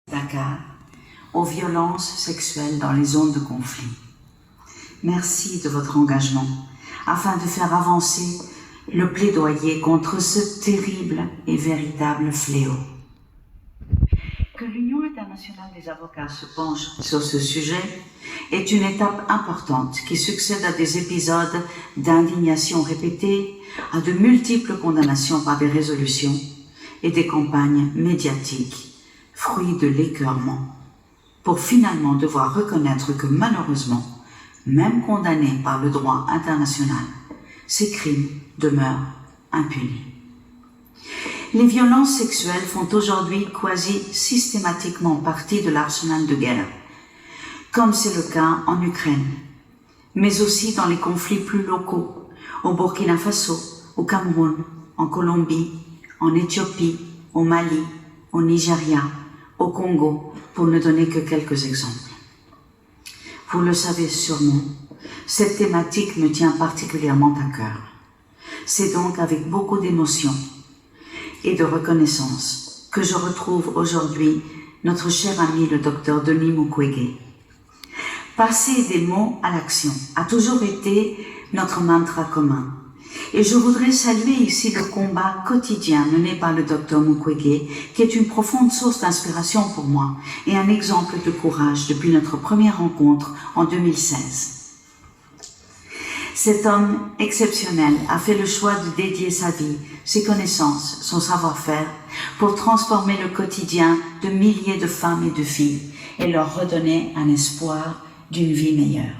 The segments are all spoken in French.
Dakar aux violences sexuelles dans les zones de conflit. Merci de votre engagement afin de faire avancer le plaidoyer contre ce terrible et véritable fléau. Que l'Union internationale des avocats se penche sur ce sujet est une étape importante qui succède à des épisodes d'indignation répétée, à de multiples condamnations par des résolutions et des campagnes médiatiques, fruit de l'écœurement, pour finalement devoir reconnaître que malheureusement, même condamnés par le droit international, ces crimes demeurent impunis. Les violences sexuelles font aujourd'hui quasi systématiquement partie de l'arsenal de guerre, comme c'est le cas en Ukraine, mais aussi dans les conflits plus locaux, au Burkina Faso, au Cameroun, en Colombie, en Éthiopie, au Mali, au Nigeria, au Congo, pour ne donner que quelques exemples. Vous le savez sûrement, cette thématique me tient particulièrement à cœur. C'est donc avec beaucoup d'émotion et de reconnaissance que je retrouve aujourd'hui notre cher ami le docteur Denis Mukwege. Passer des mots à l'action a toujours été notre mantra commun. Et je voudrais saluer ici le combat quotidien mené par le docteur Mukwege, qui est une profonde source d'inspiration pour moi et un exemple de courage depuis notre première rencontre en 2016. Cet homme exceptionnel a fait le choix de dédier sa vie, ses connaissances, son savoir-faire pour transformer le quotidien de milliers de femmes et de filles et leur redonner un espoir d'une vie meilleure.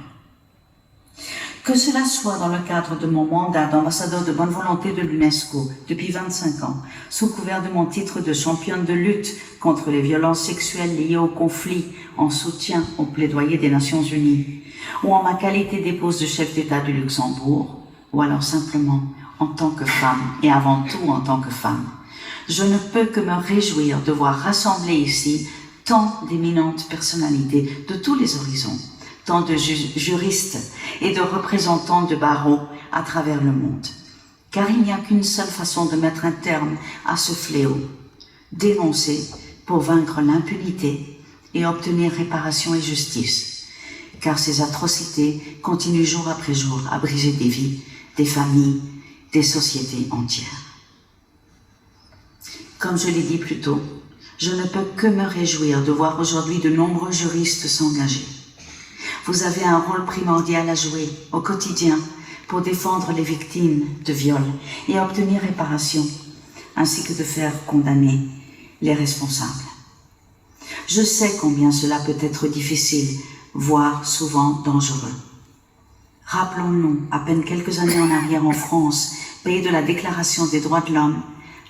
Que cela soit dans le cadre de mon mandat d'ambassadeur de bonne volonté de l'UNESCO depuis 25 ans, sous couvert de mon titre de championne de lutte contre les violences sexuelles liées au conflit en soutien au plaidoyer des Nations Unies, ou en ma qualité d'épouse de chef d'État du Luxembourg, ou alors simplement en tant que femme, et avant tout en tant que femme, je ne peux que me réjouir de voir rassembler ici tant d'éminentes personnalités de tous les horizons, tant de juristes et de représentants de barreaux à travers le monde. Car il n'y a qu'une seule façon de mettre un terme à ce fléau, dénoncer pour vaincre l'impunité et obtenir réparation et justice. Car ces atrocités continuent jour après jour à briser des vies, des familles, des sociétés entières. Comme je l'ai dit plus tôt, je ne peux que me réjouir de voir aujourd'hui de nombreux juristes s'engager. Vous avez un rôle primordial à jouer au quotidien pour défendre les victimes de viol et obtenir réparation, ainsi que de faire condamner les responsables. Je sais combien cela peut être difficile, voire souvent dangereux. Rappelons-nous, à peine quelques années en arrière en France, pays de la Déclaration des droits de l'homme,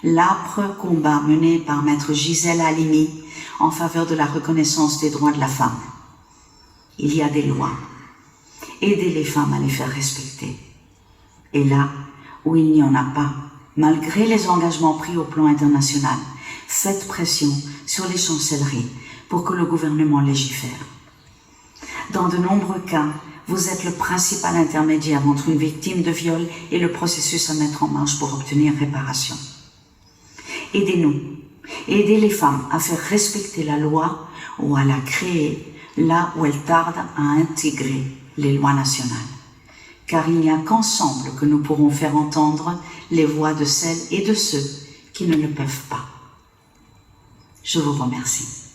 l'âpre combat mené par maître Gisèle Halimi en faveur de la reconnaissance des droits de la femme. Il y a des lois. Aidez les femmes à les faire respecter. Et là où il n'y en a pas, malgré les engagements pris au plan international, faites pression sur les chancelleries pour que le gouvernement légifère. Dans de nombreux cas, vous êtes le principal intermédiaire entre une victime de viol et le processus à mettre en marche pour obtenir réparation. Aidez-nous. Aidez les femmes à faire respecter la loi ou à la créer là où elles tardent à intégrer les lois nationales. Car il n'y a qu'ensemble que nous pourrons faire entendre les voix de celles et de ceux qui ne le peuvent pas. Je vous remercie.